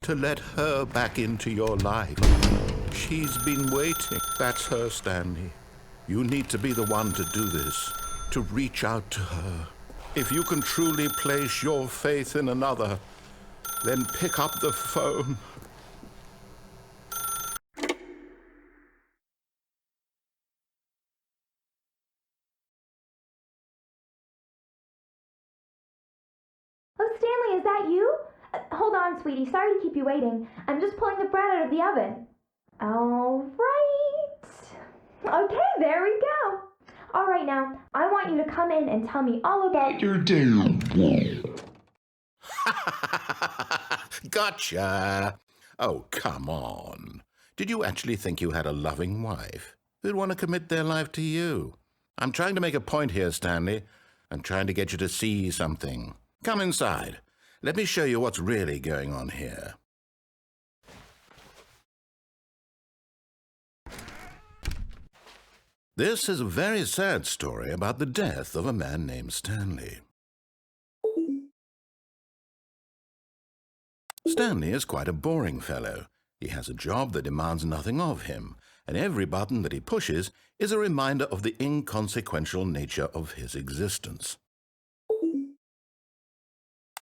to let her back into your life. She's been waiting. That's her, Stanley. You need to be the one to do this, to reach out to her. If you can truly place your faith in another, then pick up the phone. Oh, Stanley, is that you? Hold on, sweetie. Sorry to keep you waiting. I'm just pulling the bread out of the oven. All right. Okay, there we go. All right, now, I want you to come in and tell me all about your day. Gotcha. Oh, come on. Did you actually think you had a loving wife who'd want to commit their life to you? I'm trying to make a point here, Stanley. I'm trying to get you to see something. Come inside. Let me show you what's really going on here. This is a very sad story about the death of a man named Stanley. Stanley is quite a boring fellow. He has a job that demands nothing of him, and every button that he pushes is a reminder of the inconsequential nature of his existence.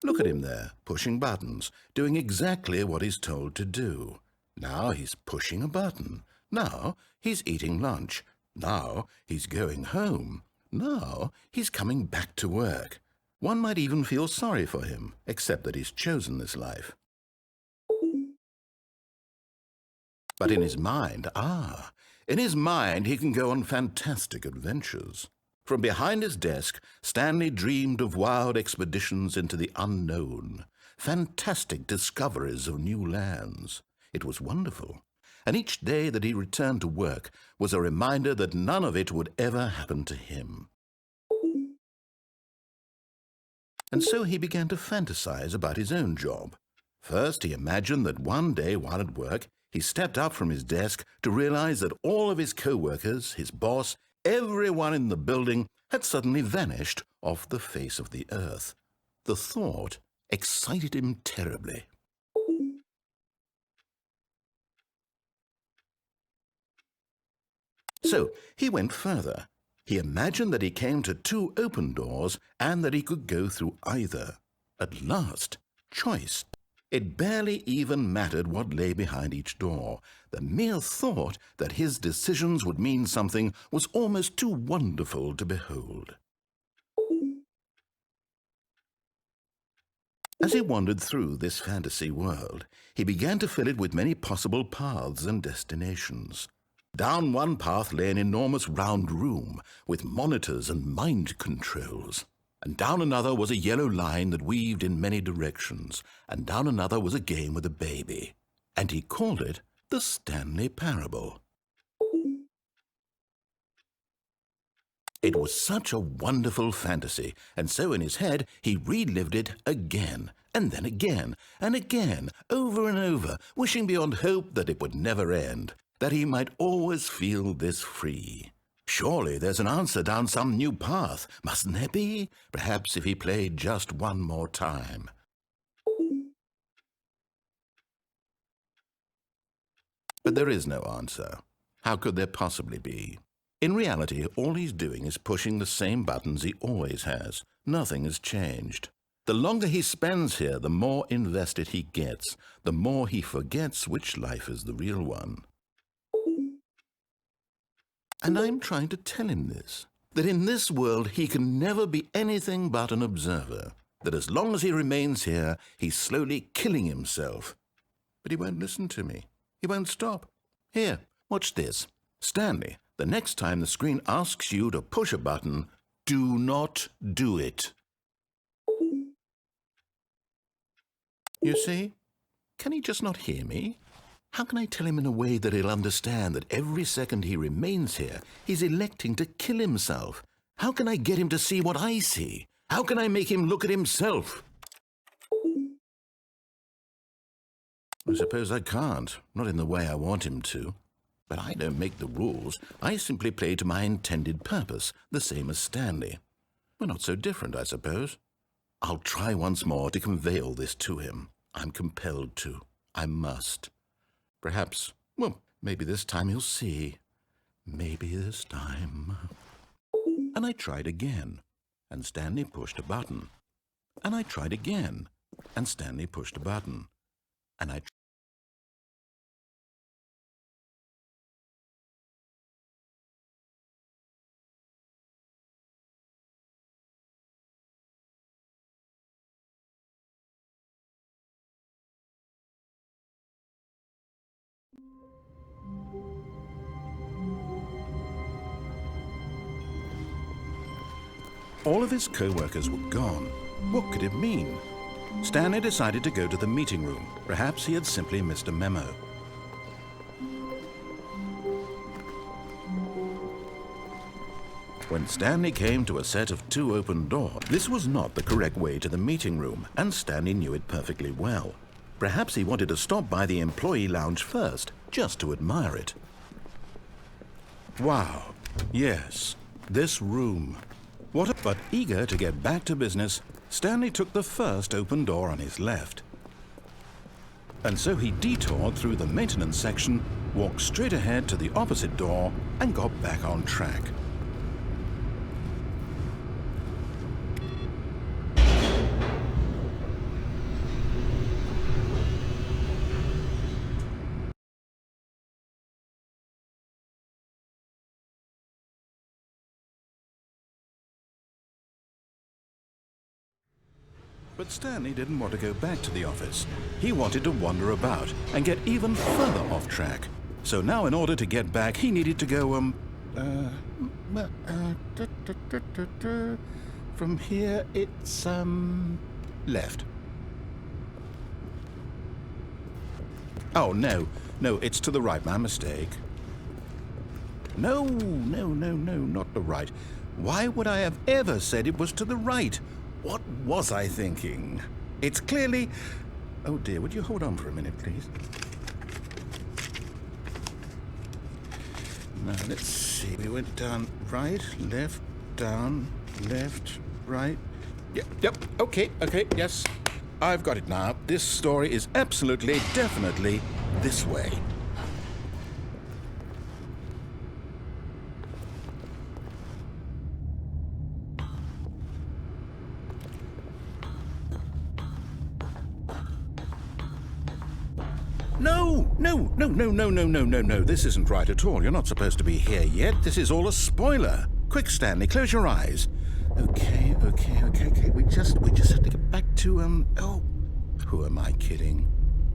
Look at him there, pushing buttons, doing exactly what he's told to do. Now he's pushing a button. Now he's eating lunch. Now he's going home. Now he's coming back to work. One might even feel sorry for him, except that he's chosen this life. But in his mind, he can go on fantastic adventures. From behind his desk, Stanley dreamed of wild expeditions into the unknown, fantastic discoveries of new lands. It was wonderful, and each day that he returned to work was a reminder that none of it would ever happen to him. And so he began to fantasize about his own job. First, he imagined that one day while at work, he stepped up from his desk to realize that all of his co-workers, his boss, everyone in the building had suddenly vanished off the face of the earth. The thought excited him terribly. So he went further. He imagined that he came to 2 open doors and that he could go through either. At last, choice. It barely even mattered what lay behind each door. The mere thought that his decisions would mean something was almost too wonderful to behold. As he wandered through this fantasy world, he began to fill it with many possible paths and destinations. Down one path lay an enormous round room with monitors and mind controls. And down another was a yellow line that weaved in many directions, and down another was a game with a baby. And he called it the Stanley Parable. It was such a wonderful fantasy, and so in his head he relived it again, and then again, and again, over and over, wishing beyond hope that it would never end, that he might always feel this free. Surely there's an answer down some new path, mustn't there be? Perhaps if he played just one more time. But there is no answer. How could there possibly be? In reality, all he's doing is pushing the same buttons he always has. Nothing has changed. The longer he spends here, the more invested he gets, the more he forgets which life is the real one. And I'm trying to tell him this, that in this world he can never be anything but an observer, that as long as he remains here, he's slowly killing himself. But he won't listen to me. He won't stop. Here, watch this. Stanley, the next time the screen asks you to push a button, do not do it. You see? Can he just not hear me? How can I tell him in a way that he'll understand that every second he remains here, he's electing to kill himself? How can I get him to see what I see? How can I make him look at himself? I suppose I can't, not in the way I want him to. But I don't make the rules. I simply play to my intended purpose, the same as Stanley. We're not so different, I suppose. I'll try once more to convey all this to him. I'm compelled to. I must. Perhaps, well, maybe this time he'll see. Maybe this time. And I tried again, and Stanley pushed a button. And I tried again, and Stanley pushed a button. And I All of his co-workers were gone. What could it mean? Stanley decided to go to the meeting room. Perhaps he had simply missed a memo. When Stanley came to a set of 2 open doors, this was not the correct way to the meeting room, and Stanley knew it perfectly well. Perhaps he wanted to stop by the employee lounge first, just to admire it. Wow, yes, this room. But eager to get back to business, Stanley took the first open door on his left. And so he detoured through the maintenance section, walked straight ahead to the opposite door, and got back on track. But Stanley didn't want to go back to the office. He wanted to wander about and get even further off track. So now in order to get back, he needed to go, from here it's, left. Oh, no, it's to the right, my mistake. No, not the right. Why would I have ever said it was to the right? What was I thinking? It's clearly... Oh dear, would you hold on for a minute, please? Now, let's see. We went down right, left, down, left, right. Yep, okay, yes. I've got it now. This story is absolutely, definitely this way. No. This isn't right at all. You're not supposed to be here yet. This is all a spoiler. Quick, Stanley, close your eyes. Okay. We just have to get back to, oh, who am I kidding?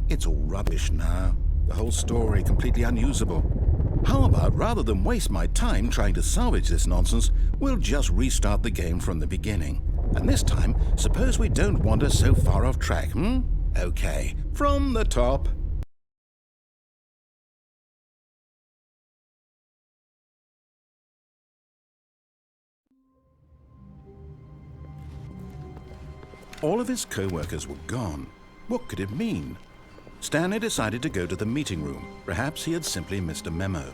It's all rubbish now. The whole story completely unusable. How about, rather than waste my time trying to salvage this nonsense, we'll just restart the game from the beginning. And this time, suppose we don't wander so far off track, Okay, from the top. All of his co-workers were gone. What could it mean? Stanley decided to go to the meeting room. Perhaps he had simply missed a memo.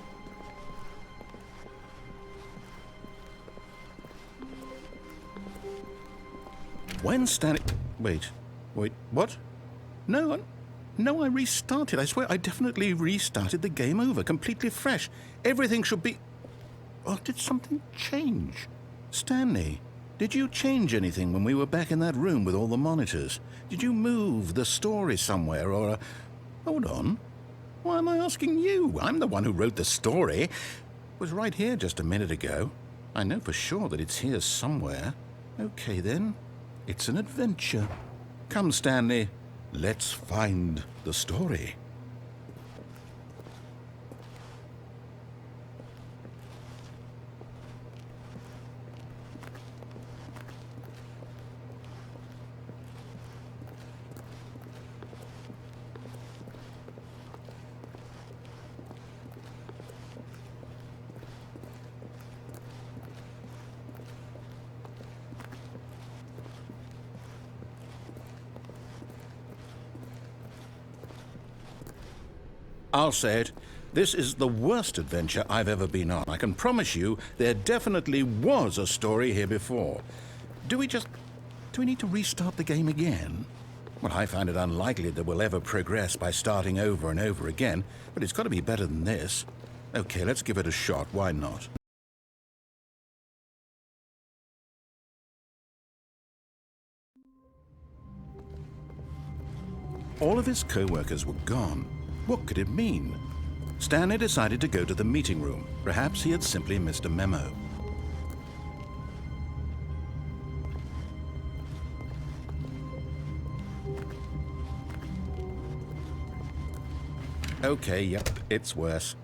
When Stanley... Wait, what? No, I restarted. I swear I definitely restarted the game over, completely fresh. Everything should be... Oh, did something change? Stanley, did you change anything when we were back in that room with all the monitors? Did you move the story somewhere or... Hold on. Why am I asking you? I'm the one who wrote the story. It was right here just a minute ago. I know for sure that it's here somewhere. Okay, then. It's an adventure. Come, Stanley. Let's find the story. I'll say it. This is the worst adventure I've ever been on. I can promise you there definitely was a story here before. Do we need to restart the game again? Well, I find it unlikely that we'll ever progress by starting over and over again, but it's got to be better than this. Okay, let's give it a shot. Why not? All of his co-workers were gone. What could it mean? Stanley decided to go to the meeting room. Perhaps he had simply missed a memo. Okay, yep, it's worse.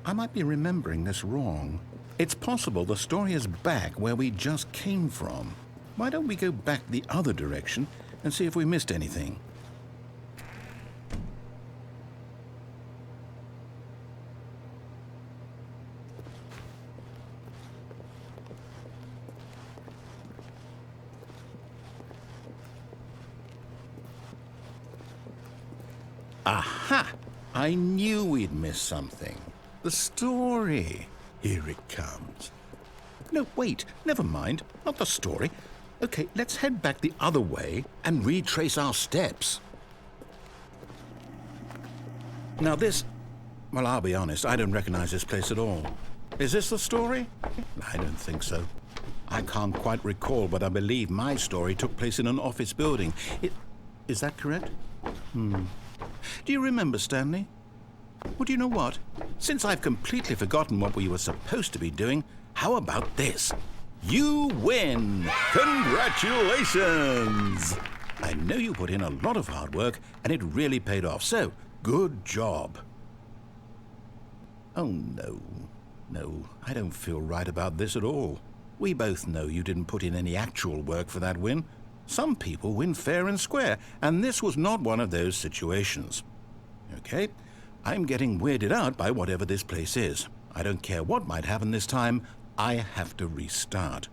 I might be remembering this wrong. It's possible the story is back where we just came from. Why don't we go back the other direction and see if we missed anything? Aha! I knew we'd missed something. The story. Here it comes. No, wait, never mind. Not the story. Okay, let's head back the other way and retrace our steps. Now this... Well, I'll be honest, I don't recognize this place at all. Is this the story? I don't think so. I can't quite recall, but I believe my story took place in an office building. Is that correct? Do you remember, Stanley? Well, do you know what? Since I've completely forgotten what we were supposed to be doing, how about this? You win! Congratulations! I know you put in a lot of hard work, and it really paid off, so good job. Oh, no. No, I don't feel right about this at all. We both know you didn't put in any actual work for that win. Some people win fair and square, and this was not one of those situations. Okay, I'm getting weirded out by whatever this place is. I don't care what might happen this time, I have to restart.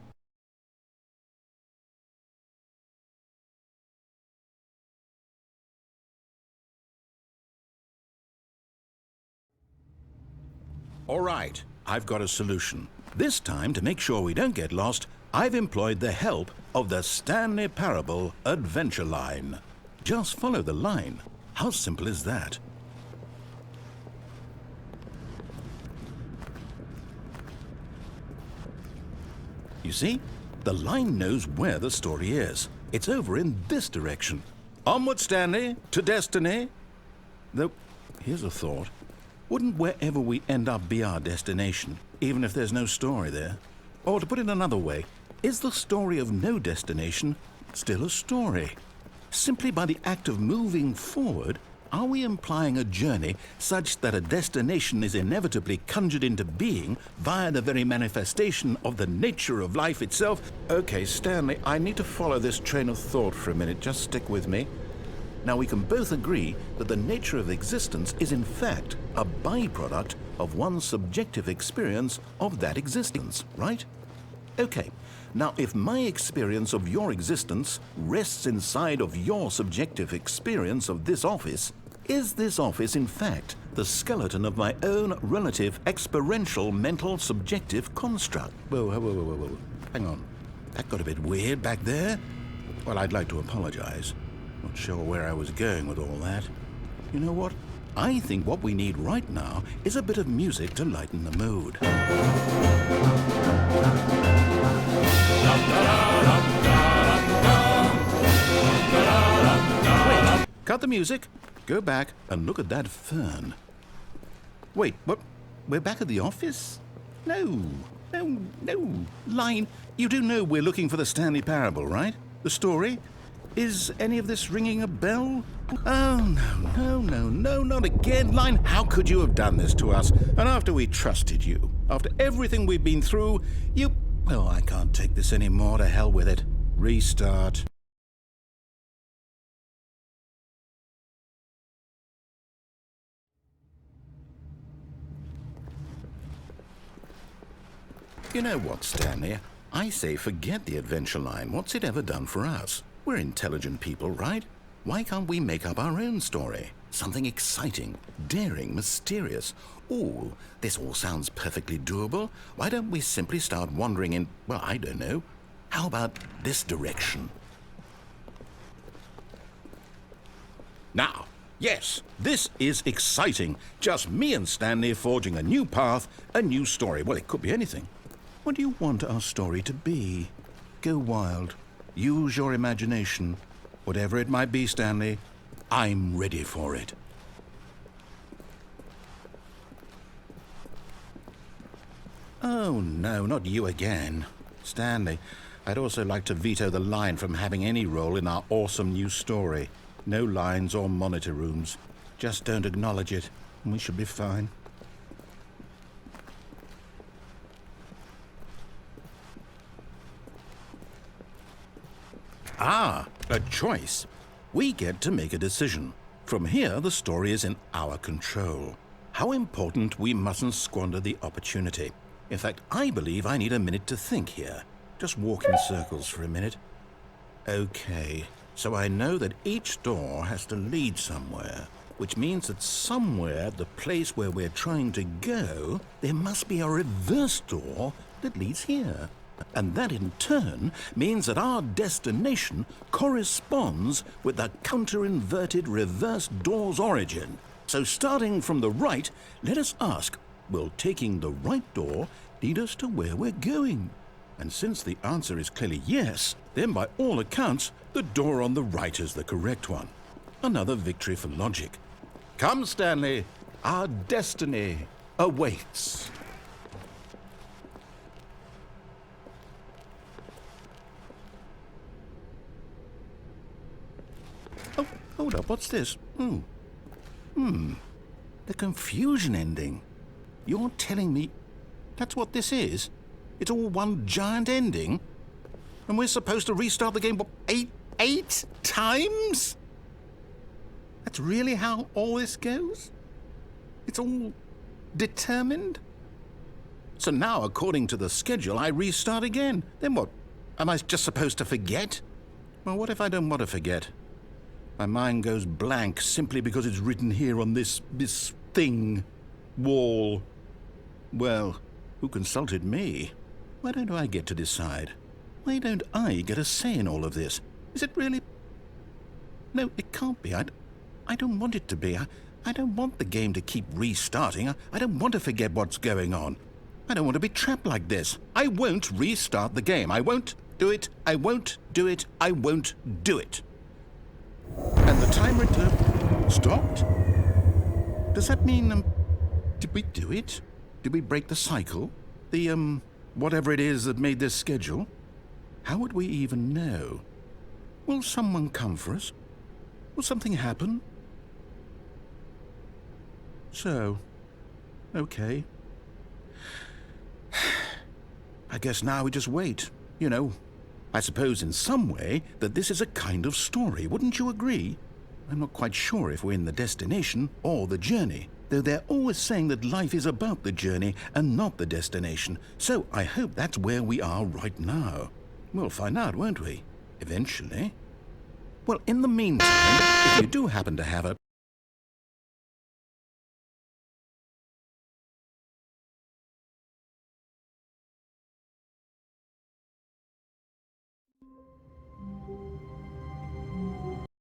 All right, I've got a solution. This time, to make sure we don't get lost, I've employed the help of the Stanley Parable Adventure Line. Just follow the line. How simple is that? You see, the line knows where the story is. It's over in this direction. Onward, Stanley, to destiny. Though, here's a thought. Wouldn't wherever we end up be our destination, even if there's no story there? Or to put it another way, is the story of no destination still a story? Simply by the act of moving forward, are we implying a journey such that a destination is inevitably conjured into being via the very manifestation of the nature of life itself? Okay, Stanley, I need to follow this train of thought for a minute. Just stick with me. Now, we can both agree that the nature of existence is in fact a byproduct of one's subjective experience of that existence, right? Okay, now if my experience of your existence rests inside of your subjective experience of this office, is this office in fact the skeleton of my own relative experiential mental subjective construct? Whoa. Hang on. That got a bit weird back there. Well, I'd like to apologize. Not sure where I was going with all that. You know what? I think what we need right now is a bit of music to lighten the mood. Wait, cut the music. Go back and look at that fern. Wait, what? We're back at the office? No. Line, you do know we're looking for the Stanley Parable, right? The story? Is any of this ringing a bell? Oh, no, not again. Line, how could you have done this to us? And after we trusted you, after everything we've been through, you... Oh, I can't take this anymore. To hell with it. Restart. You know what, Stanley? I say forget the adventure line. What's it ever done for us? We're intelligent people, right? Why can't we make up our own story? Something exciting, daring, mysterious. Ooh, this all sounds perfectly doable. Why don't we simply start wandering in, well, I don't know. How about this direction? Now, yes, this is exciting. Just me and Stanley forging a new path, a new story. Well, it could be anything. What do you want our story to be? Go wild. Use your imagination. Whatever it might be, Stanley, I'm ready for it. Oh, no, not you again. Stanley, I'd also like to veto the line from having any role in our awesome new story. No lines or monitor rooms. Just don't acknowledge it, and we should be fine. Ah, a choice. We get to make a decision. From here, the story is in our control. How important we mustn't squander the opportunity. In fact, I believe I need a minute to think here. Just walk in circles for a minute. Okay, so I know that each door has to lead somewhere, which means that somewhere at the place where we're trying to go, there must be a reverse door that leads here. And that in turn means that our destination corresponds with the counter-inverted reverse door's origin. So starting from the right, let us ask, will taking the right door lead us to where we're going? And since the answer is clearly yes, then by all accounts, the door on the right is the correct one. Another victory for logic. Come, Stanley, our destiny awaits. Oh, hold up, what's this? The confusion ending. You're telling me that's what this is? It's all one giant ending? And we're supposed to restart the game, what, eight times? That's really how all this goes? It's all determined? So now, according to the schedule, I restart again. Then what? Am I just supposed to forget? Well, what if I don't want to forget? My mind goes blank simply because it's written here on this thing, wall. Well, who consulted me? Why don't I get to decide? Why don't I get a say in all of this? Is it really? No, it can't be. I don't want it to be. I don't want the game to keep restarting. I don't want to forget what's going on. I don't want to be trapped like this. I won't restart the game. I won't do it. I won't do it. I won't do it. And the timer stopped? Does that mean, did we do it? Did we break the cycle? The, whatever it is that made this schedule? How would we even know? Will someone come for us? Will something happen? So, okay. I guess now we just wait, you know. I suppose in some way that this is a kind of story, wouldn't you agree? I'm not quite sure if we're in the destination or the journey, though they're always saying that life is about the journey and not the destination, so I hope that's where we are right now. We'll find out, won't we? Eventually. Well, in the meantime, if you do happen to have a